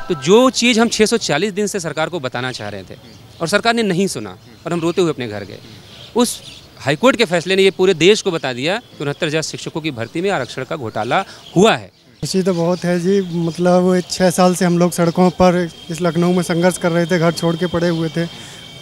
तो जो चीज़ हम 640 दिन से सरकार को बताना चाह रहे थे और सरकार ने नहीं सुना और हम रोते हुए अपने घर गए, उस हाईकोर्ट के फैसले ने ये पूरे देश को बता दिया कि 69,000 शिक्षकों की भर्ती में आरक्षण का घोटाला हुआ है। खुशी तो बहुत है जी, मतलब 6 साल से हम लोग सड़कों पर इस लखनऊ में संघर्ष कर रहे थे, घर छोड़ के पड़े हुए थे।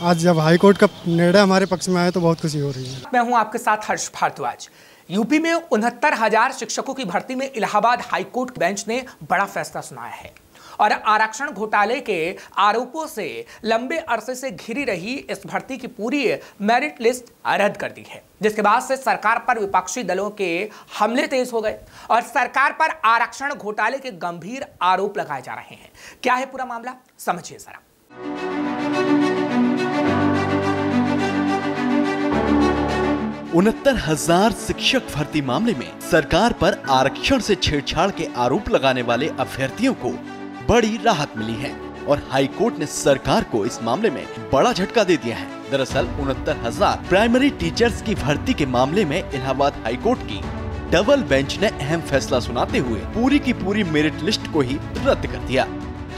आज जब हाईकोर्ट का निर्णय हमारे पक्ष में आया तो बहुत खुशी हो रही है। मैं हूं आपके साथ हर्ष भारद्वाज। यूपी में 69,000 शिक्षकों की भर्ती में इलाहाबाद हाईकोर्ट बेंच ने बड़ा फैसला सुनाया है और आरक्षण घोटाले के आरोपों से लंबे अरसे से घिरी रही इस भर्ती की पूरी मेरिट लिस्ट रद्द कर दी है, जिसके बाद से सरकार पर विपक्षी दलों के हमले तेज हो गए और सरकार पर आरक्षण घोटाले के गंभीर आरोप लगाए जा रहे हैं। क्या है पूरा मामला, समझिए जरा। 69,000 शिक्षक भर्ती मामले में सरकार पर आरक्षण से छेड़छाड़ के आरोप लगाने वाले अभ्यर्थियों को बड़ी राहत मिली है और हाईकोर्ट ने सरकार को इस मामले में बड़ा झटका दे दिया है। दरअसल 69,000 प्राइमरी टीचर्स की भर्ती के मामले में इलाहाबाद हाईकोर्ट की डबल बेंच ने अहम फैसला सुनाते हुए पूरी की पूरी मेरिट लिस्ट को ही रद्द कर दिया।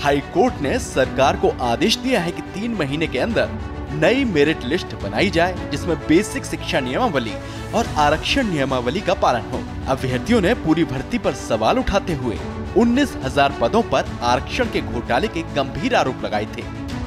हाईकोर्ट ने सरकार को आदेश दिया है कि 3 महीने के अंदर नई मेरिट लिस्ट बनाई जाए, जिसमें बेसिक शिक्षा नियमावली और आरक्षण नियमावली का पालन हो। अभ्यर्थियों ने पूरी भर्ती पर सवाल उठाते हुए 19,000 पदों पर आरक्षण के घोटाले के गंभीर आरोप लगाए थे।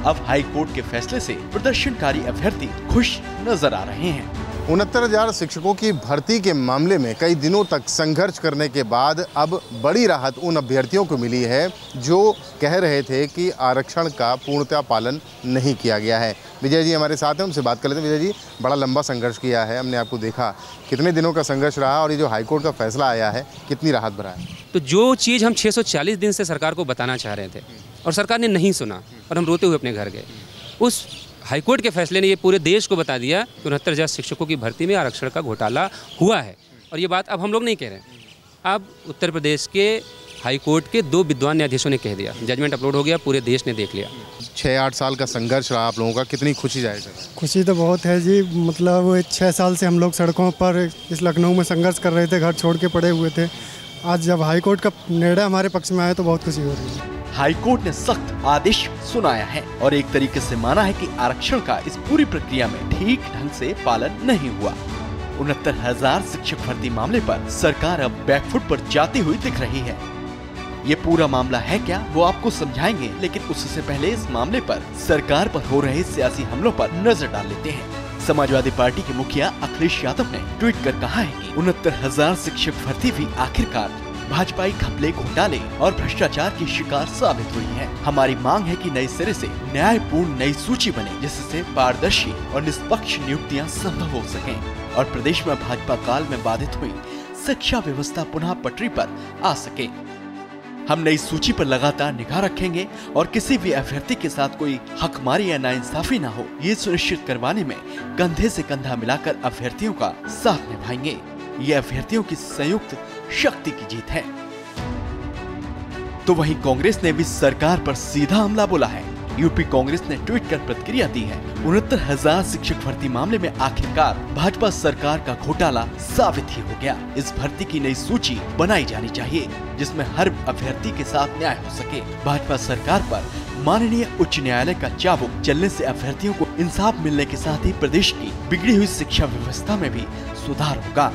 अब हाईकोर्ट के फैसले से प्रदर्शनकारी अभ्यर्थी खुश नजर आ रहे हैं। 69,000 शिक्षकों की भर्ती के मामले में कई दिनों तक संघर्ष करने के बाद अब बड़ी राहत उन अभ्यर्थियों को मिली है जो कह रहे थे कि आरक्षण का पूर्णतः पालन नहीं किया गया है। विजय जी हमारे साथ हैं, उनसे बात कर लेते हैं। विजय जी, बड़ा लंबा संघर्ष किया है, हमने आपको देखा, कितने दिनों का संघर्ष रहा और ये जो हाईकोर्ट का फैसला आया है कितनी राहत भरा है? तो जो चीज़ हम 640 दिन से सरकार को बताना चाह रहे थे और सरकार ने नहीं सुना और हम रोते हुए अपने घर गए, उस हाईकोर्ट के फैसले ने ये पूरे देश को बता दिया कि 69,000 शिक्षकों की भर्ती में आरक्षण का घोटाला हुआ है। और ये बात अब हम लोग नहीं कह रहे हैं, अब उत्तर प्रदेश के हाईकोर्ट के 2 विद्वान न्यायाधीशों ने कह दिया, जजमेंट अपलोड हो गया, पूरे देश ने देख लिया। 6-8 साल का संघर्ष रहा आप लोगों का, कितनी खुशी जाएगा? खुशी तो बहुत है जी, मतलब 6 साल से हम लोग सड़कों पर इस लखनऊ में संघर्ष कर रहे थे, घर छोड़ के पड़े हुए थे। आज जब हाईकोर्ट का निर्णय हमारे पक्ष में आया तो बहुत खुशी हो रही है। हाईकोर्ट ने सख्त आदेश सुनाया है और एक तरीके से माना है कि आरक्षण का इस पूरी प्रक्रिया में ठीक ढंग से पालन नहीं हुआ। 69,000 शिक्षक भर्ती मामले पर सरकार अब बैकफुट पर जाती हुई दिख रही है। ये पूरा मामला है क्या, वो आपको समझाएंगे, लेकिन उससे पहले इस मामले पर सरकार पर हो रहे सियासी हमलों पर नजर डाल लेते हैं। समाजवादी पार्टी के मुखिया अखिलेश यादव ने ट्वीट कर कहा है कि 69,000 शिक्षक भर्ती भी आखिरकार भाजपाई घपले, घोटाले और भ्रष्टाचार की शिकार साबित हुई है। हमारी मांग है कि नए सिरे से न्यायपूर्ण नई सूची बने, जिससे पारदर्शी और निष्पक्ष नियुक्तियां संभव हो सकें और प्रदेश में भाजपा काल में बाधित हुई शिक्षा व्यवस्था पुनः पटरी पर आ सके। हम नई सूची पर लगातार निगाह रखेंगे और किसी भी अभ्यर्थी के साथ कोई हकमारी या नाइंसाफी न हो, ये सुनिश्चित करवाने में कंधे से कंधा मिलाकर अभ्यर्थियों का साथ निभाएंगे। ये अभ्यर्थियों की संयुक्त शक्ति की जीत है। तो वहीं कांग्रेस ने भी सरकार पर सीधा हमला बोला है। यूपी कांग्रेस ने ट्वीट कर प्रतिक्रिया दी है। 69,000 शिक्षक भर्ती मामले में आखिरकार भाजपा सरकार का घोटाला साबित ही हो गया। इस भर्ती की नई सूची बनाई जानी चाहिए, जिसमें हर अभ्यर्थी के साथ न्याय हो सके। भाजपा सरकार पर माननीय उच्च न्यायालय का चाबुक चलने से अभ्यर्थियों को इंसाफ मिलने के साथ ही प्रदेश की बिगड़ी हुई शिक्षा व्यवस्था में भी सुधार होगा।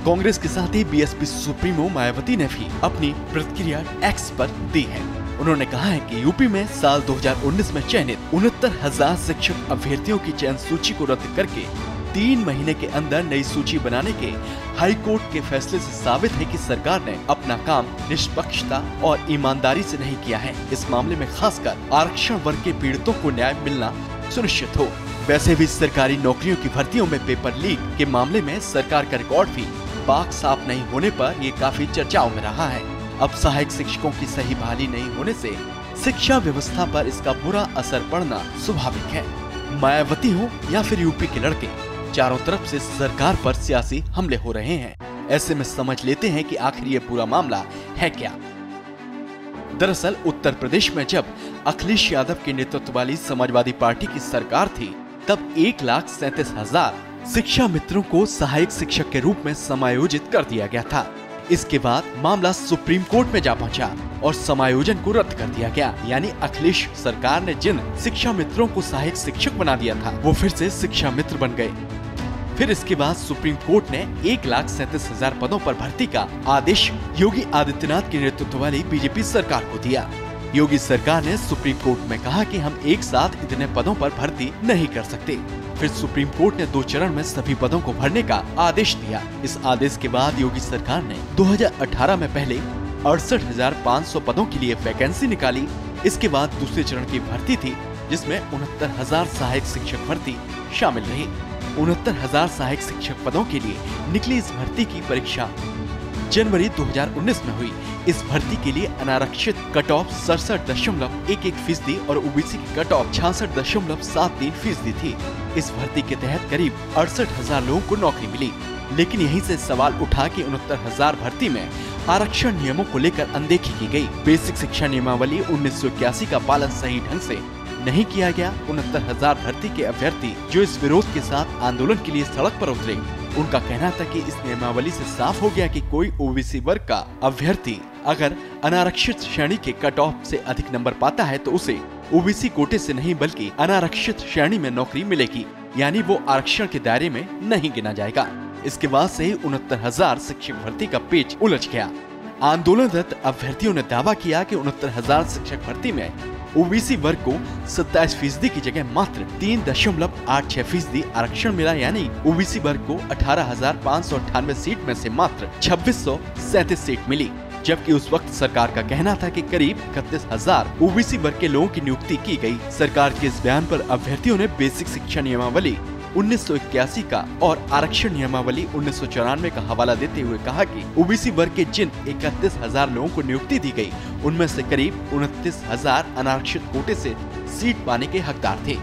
कांग्रेस के साथ ही बीएसपी सुप्रीमो मायावती ने भी अपनी प्रतिक्रिया एक्स पर दी है। उन्होंने कहा है कि यूपी में साल 2019 में चयनित 69,000 शिक्षक अभ्यर्थियों की चयन सूची को रद्द करके 3 महीने के अंदर नई सूची बनाने के हाईकोर्ट के फैसले से साबित है कि सरकार ने अपना काम निष्पक्षता और ईमानदारी से नहीं किया है। इस मामले में खासकर आरक्षण वर्ग के पीड़ितों को न्याय मिलना सुनिश्चित हो। वैसे भी सरकारी नौकरियों की भर्तियों में पेपर लीक के मामले में सरकार का रिकॉर्ड भी पाक साफ नहीं होने पर ये काफी चर्चाओं में रहा है। अब सहायक शिक्षकों की सही बहाली नहीं होने से शिक्षा व्यवस्था पर इसका बुरा असर पड़ना स्वाभाविक है। मायावती हो या फिर यूपी के लड़के, चारों तरफ से सरकार पर सियासी हमले हो रहे हैं। ऐसे में समझ लेते हैं कि आखिर ये पूरा मामला है क्या। दरअसल उत्तर प्रदेश में जब अखिलेश यादव के नेतृत्व वाली समाजवादी पार्टी की सरकार थी, तब 1,37,000 शिक्षा मित्रों को सहायक शिक्षक के रूप में समायोजित कर दिया गया था। इसके बाद मामला सुप्रीम कोर्ट में जा पहुंचा और समायोजन को रद्द कर दिया गया। यानी अखिलेश सरकार ने जिन शिक्षा मित्रों को सहायक शिक्षक बना दिया था वो फिर से शिक्षा मित्र बन गए। फिर इसके बाद सुप्रीम कोर्ट ने 1,37,000 पदों पर भर्ती का आदेश योगी आदित्यनाथ के नेतृत्व वाली बीजेपी सरकार को दिया। योगी सरकार ने सुप्रीम कोर्ट में कहा कि हम एक साथ इतने पदों पर भर्ती नहीं कर सकते। फिर सुप्रीम कोर्ट ने 2 चरण में सभी पदों को भरने का आदेश दिया। इस आदेश के बाद योगी सरकार ने 2018 में पहले 68,500 पदों के लिए वैकेंसी निकाली। इसके बाद दूसरे चरण की भर्ती थी जिसमें 69,000 सहायक शिक्षक भर्ती शामिल रही। 69,000 सहायक शिक्षक पदों के लिए निकली इस भर्ती की परीक्षा जनवरी 2019 में हुई। इस भर्ती के लिए अनारक्षित कट ऑफ 67.11% और ओबीसी की कट ऑफ 66.73% थी। इस भर्ती के तहत करीब 68,000 लोगों को नौकरी मिली। लेकिन यहीं से सवाल उठा कि 69,000 भर्ती में आरक्षण नियमों को लेकर अनदेखी की गई। बेसिक शिक्षा नियमावली 1981 का पालन सही ढंग से नहीं किया गया। 69,000 भर्ती के अभ्यर्थी जो इस विरोध के साथ आंदोलन के लिए सड़क पर उतरे, उनका कहना था कि इस नियमावली से साफ हो गया कि कोई ओबीसी वर्ग का अभ्यर्थी अगर अनारक्षित श्रेणी के कट ऑफ से अधिक नंबर पाता है तो उसे ओबीसी कोटे से नहीं बल्कि अनारक्षित श्रेणी में नौकरी मिलेगी, यानी वो आरक्षण के दायरे में नहीं गिना जाएगा। इसके बाद से ही 69,000 शिक्षक भर्ती का पेच उलझ गया। आंदोलनरत अभ्यर्थियों ने दावा किया कि 69,000 शिक्षक भर्ती में ओबीसी वर्ग को 27% की जगह मात्र 3.86% आरक्षण मिला, यानी ओबीसी वर्ग को 18,598 सीट में से मात्र 2,637 सीट मिली। जबकि उस वक्त सरकार का कहना था कि करीब 31,000 ओबीसी वर्ग के लोगों की नियुक्ति की गई। सरकार के इस बयान पर अभ्यर्थियों ने बेसिक शिक्षा नियमावली 1981 का और आरक्षण नियमावली 1994 का हवाला देते हुए कहा कि ओबीसी वर्ग के जिन 31,000 लोगों को नियुक्ति दी गई, उनमें से करीब 29,000 अनारक्षित कोटे से सीट पाने के हकदार थे।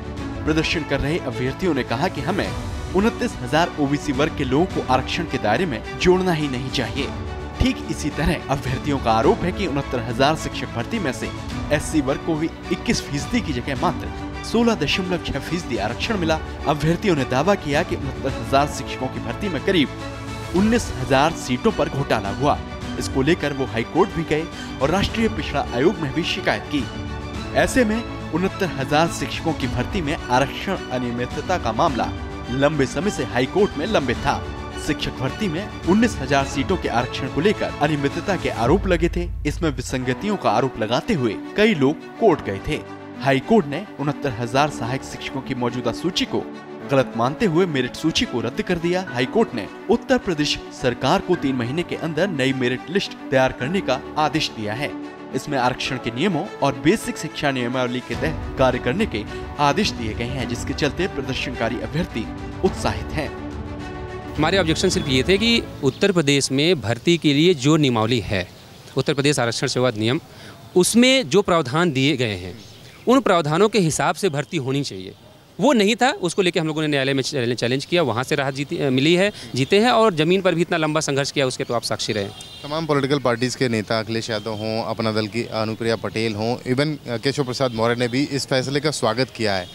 प्रदर्शन कर रहे अभ्यर्थियों ने कहा कि हमें 29,000 ओबीसी वर्ग के लोगों को आरक्षण के दायरे में जोड़ना ही नहीं चाहिए। ठीक इसी तरह अभ्यर्थियों का आरोप है कि 69,000 शिक्षक भर्ती में से एससी वर्ग को भी 21% की जगह मात्र 16.6% आरक्षण मिला। अभ्यर्थियों ने दावा किया कि 69,000 शिक्षकों की भर्ती में करीब 19,000 सीटों पर घोटाला हुआ। इसको लेकर वो हाई कोर्ट भी गए और राष्ट्रीय पिछड़ा आयोग में भी शिकायत की। ऐसे में 69,000 शिक्षकों की भर्ती में आरक्षण अनियमितता का मामला लंबे समय से हाई कोर्ट में लंबित था। शिक्षक भर्ती में 19,000 सीटों के आरक्षण को लेकर अनियमितता के आरोप लगे थे। इसमें विसंगतियों का आरोप लगाते हुए कई लोग कोर्ट गए थे। हाई कोर्ट ने 69,000 सहायक शिक्षकों की मौजूदा सूची को गलत मानते हुए मेरिट सूची को रद्द कर दिया। हाई कोर्ट ने उत्तर प्रदेश सरकार को 3 महीने के अंदर नई मेरिट लिस्ट तैयार करने का आदेश दिया है। इसमें आरक्षण के नियमों और बेसिक शिक्षा नियमावली के तहत कार्य करने के आदेश दिए गए हैं, जिसके चलते प्रदर्शनकारी अभ्यर्थी उत्साहित हैं। हमारे ऑब्जेक्शन सिर्फ ये थे कि उत्तर प्रदेश में भर्ती के लिए जो नियमावली है, उत्तर प्रदेश आरक्षण सेवा अधिनियम, उसमें जो प्रावधान दिए गए हैं उन प्रावधानों के हिसाब से भर्ती होनी चाहिए। वो नहीं था, उसको लेके हम लोगों ने न्यायालय में चैलेंज किया, वहाँ से राहत मिली है, जीते हैं। और ज़मीन पर भी इतना लंबा संघर्ष किया, उसके तो आप साक्षी रहे। तमाम पॉलिटिकल पार्टीज़ के नेता अखिलेश यादव हों, अपना दल की अनुप्रिया पटेल हों, इवन केशव प्रसाद मौर्य ने भी इस फैसले का स्वागत किया है,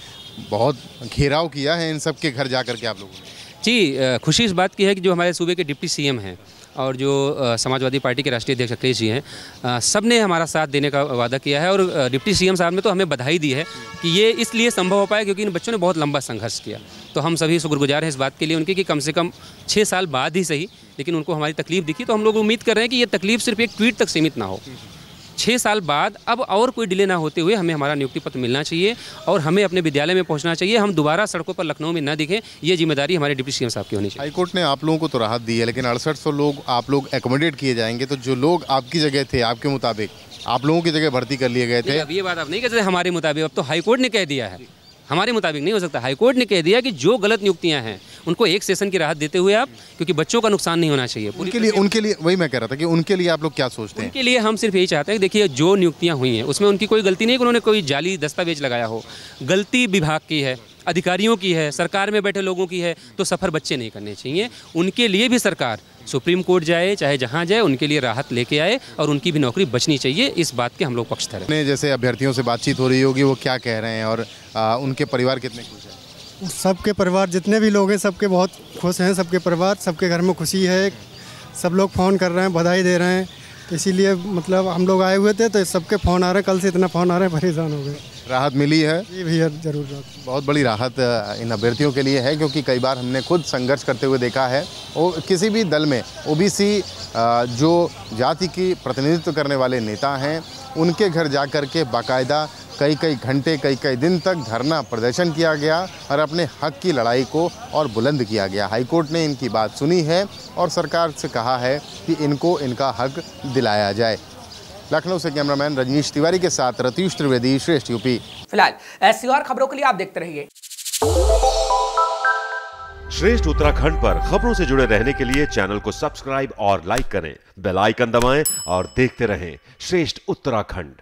बहुत घेराव किया है इन सब के घर जा कर के आप लोगों ने। जी, खुशी इस बात की है कि जो हमारे सूबे के डिप्टी सीएम हैं और जो समाजवादी पार्टी के राष्ट्रीय अध्यक्ष अखिलेश जी हैं, सब ने हमारा साथ देने का वादा किया है। और डिप्टी सीएम साहब ने तो हमें बधाई दी है कि ये इसलिए संभव हो पाया क्योंकि इन बच्चों ने बहुत लंबा संघर्ष किया। तो हम सभी शुक्रगुजार हैं इस बात के लिए उनके कि कम से कम 6 साल बाद ही सही, लेकिन उनको हमारी तकलीफ दिखी। तो हम लोग उम्मीद कर रहे हैं कि ये तकलीफ सिर्फ एक ट्वीट तक सीमित ना हो। 6 साल बाद अब और कोई डिले ना होते हुए हमें हमारा नियुक्ति पत्र मिलना चाहिए और हमें अपने विद्यालय में पहुंचना चाहिए। हम दोबारा सड़कों पर लखनऊ में न दिखें, ये जिम्मेदारी हमारे डिप्टी सीएम साहब की होनी चाहिए। हाईकोर्ट ने आप लोगों को तो राहत दी है, लेकिन 6800 लोग आप लोग एकोमोडेट किए जाएंगे, तो जो लोग आपकी जगह थे, आपके मुताबिक आप लोगों की जगह भर्ती कर लिए गए थे। अब ये बात आप नहीं कह सकते हमारे मुताबिक, अब तो हाईकोर्ट ने कह दिया है, हमारे मुताबिक नहीं हो सकता। हाईकोर्ट ने कह दिया कि जो गलत नियुक्तियां हैं उनको एक सेशन की राहत देते हुए आप, क्योंकि बच्चों का नुकसान नहीं होना चाहिए। उनके लिए वही मैं कह रहा था कि उनके लिए आप लोग क्या सोचते हैं? उनके लिए हम सिर्फ यही चाहते हैं कि देखिए, जो नियुक्तियां हुई हैं उसमें उनकी कोई गलती नहीं कि उन्होंने कोई जाली दस्तावेज लगाया हो। गलती विभाग की है, अधिकारियों की है, सरकार में बैठे लोगों की है, तो सफ़र बच्चे नहीं करने चाहिए। उनके लिए भी सरकार सुप्रीम कोर्ट जाए, चाहे जहाँ जाए, उनके लिए राहत लेके आए और उनकी भी नौकरी बचनी चाहिए। इस बात के हम लोग पक्षधर हैं। जैसे अभ्यर्थियों से बातचीत हो रही होगी, वो क्या कह रहे हैं और उनके परिवार कितने खुश हैं? सबके परिवार जितने भी लोग हैं सबके बहुत खुश हैं। सबके परिवार, सबके घर में खुशी है। सब लोग फ़ोन कर रहे हैं, बधाई दे रहे हैं। तो इसीलिए मतलब हम लोग आए हुए थे तो सबके फ़ोन आ रहे हैं, कल से इतना फ़ोन आ रहे हैं, परेशान हो गए। राहत मिली है? जी भैया, ज़रूर राहत। बहुत बड़ी राहत इन अभ्यर्थियों के लिए है, क्योंकि कई बार हमने खुद संघर्ष करते हुए देखा है। और किसी भी दल में ओबीसी जो जाति की प्रतिनिधित्व करने वाले नेता हैं, उनके घर जा कर के बाकायदा कई घंटे कई दिन तक धरना प्रदर्शन किया गया और अपने हक की लड़ाई को और बुलंद किया गया। हाईकोर्ट ने इनकी बात सुनी है और सरकार से कहा है कि इनको इनका हक दिलाया जाए। लखनऊ से कैमरामैन रजनीश तिवारी के साथ रतीश त्रिवेदी, श्रेष्ठ यूपी। फिलहाल ऐसी और खबरों के लिए आप देखते रहिए श्रेष्ठ उत्तराखंड पर खबरों से जुड़े रहने के लिए चैनल को सब्सक्राइब और लाइक करें, बेल आइकन दबाएं और देखते रहें श्रेष्ठ उत्तराखंड।